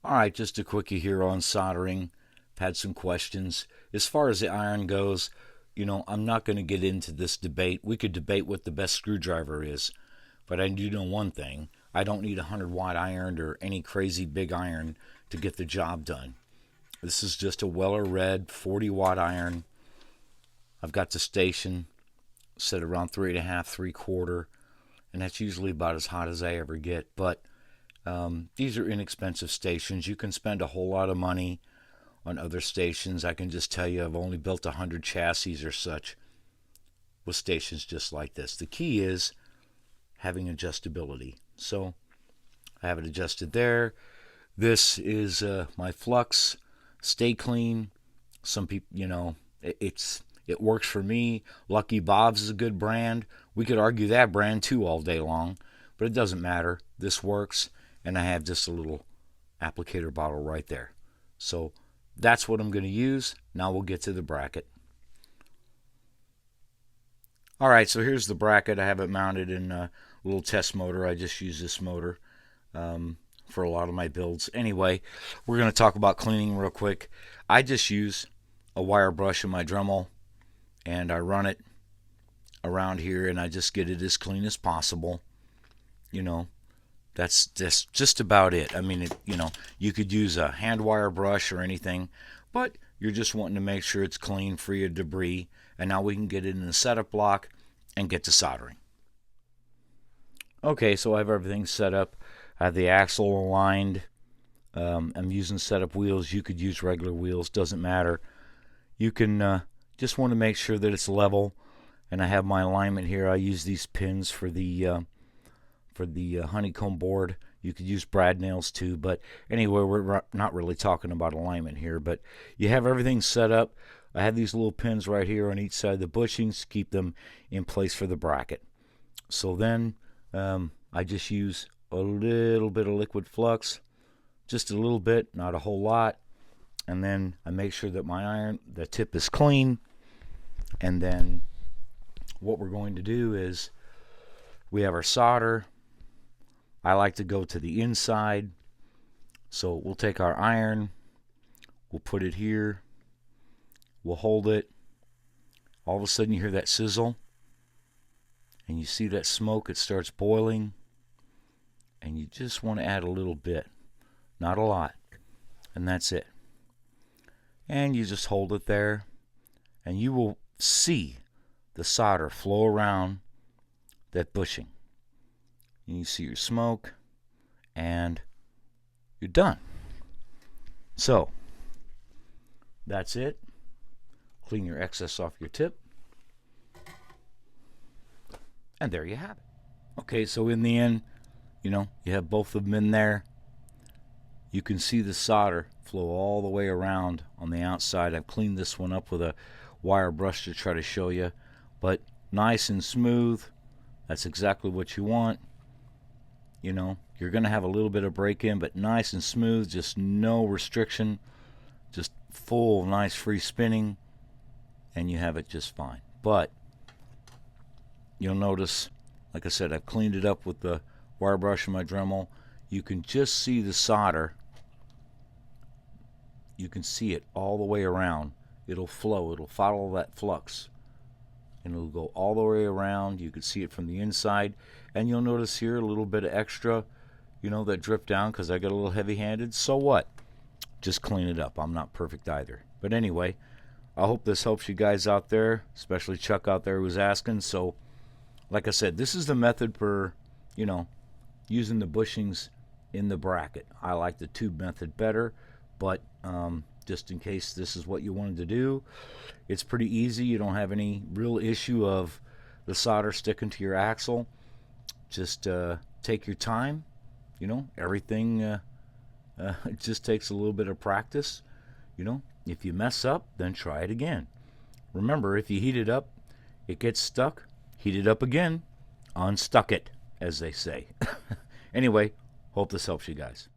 All right, just a quickie here on soldering. I've had some questions. As far as the iron goes, I'm not going to get into this debate. We could debate what the best screwdriver is, but I do know one thing. I don't need a 100-watt iron or any crazy big iron to get the job done. This is just a Weller Red 40-watt iron. I've got the station set around 3.5, 3/4, and that's usually about as hot as I ever get. But these are inexpensive stations. You can spend a whole lot of money on other stations. I can just tell you I've only built 100 chassis or such with stations just like this. The key is having adjustability. So I have it adjusted there. This is my flux. Stay clean. Some people, it works for me. Lucky Bob's is a good brand. We could argue that brand too all day long, but it doesn't matter. This works, and I have just a little applicator bottle right there. So that's what I'm going to use. Now we'll get to the bracket. All right, so here's the bracket. I have it mounted in a little test motor. I just use this motor for a lot of my builds. Anyway, we're going to talk about cleaning real quick. I just use a wire brush in my Dremel, and I run it around here, and I just get it as clean as possible. That's just about it. I mean, you could use a hand wire brush or anything, but you're just wanting to make sure it's clean, free of debris. And now we can get it in the setup block and get to soldering. Okay, so I have everything set up. I have the axle aligned. I'm using setup wheels. You could use regular wheels, doesn't matter. You can just want to make sure that it's level. And I have my alignment here. I use these pins for the honeycomb board. You could use brad nails too, but anyway, we're not really talking about alignment here. But you have everything set up. I have these little pins right here on each side of the bushings to keep them in place for the bracket. So then I just use a little bit of liquid flux, just a little bit, not a whole lot. And then I make sure that my iron, the tip is clean. And then what we're going to do is we have our solder. I like to go to the inside. So we'll take our iron, we'll put it here, we'll hold it. All of a sudden you hear that sizzle, and you see that smoke. It starts boiling, and you just want to add a little bit, not a lot, and that's it. And you just hold it there, and you will see the solder flow around that bushing. And you see your smoke, and you're done. So that's it. Clean your excess off your tip, and there you have it. Okay, so in the end, you have both of them in there. You can see the solder flow all the way around on the outside. I've cleaned this one up with a wire brush to try to show you, but nice and smooth. That's exactly what you want. You're going to have a little bit of break in, but nice and smooth, just no restriction, just full, nice free spinning, and you have it just fine. But you'll notice, like I said, I've cleaned it up with the wire brush in my Dremel. You can just see the solder. You can see it all the way around. It'll flow. It'll follow that flux, and it'll go all the way around. You can see it from the inside, and you'll notice here a little bit of extra, that drip down because I got a little heavy-handed. So what? Just clean it up. I'm not perfect either. But anyway, I hope this helps you guys out there, especially Chuck out there who was asking. So, like I said, this is the method for, using the bushings in the bracket. I like the tube method better, but just in case this is what you wanted to do, it's pretty easy. You don't have any real issue of the solder sticking to your axle. Just take your time. Everything it just takes a little bit of practice. If you mess up, then try it again. Remember, if you heat it up, it gets stuck. Heat it up again, unstuck it, as they say. Anyway, hope this helps you guys.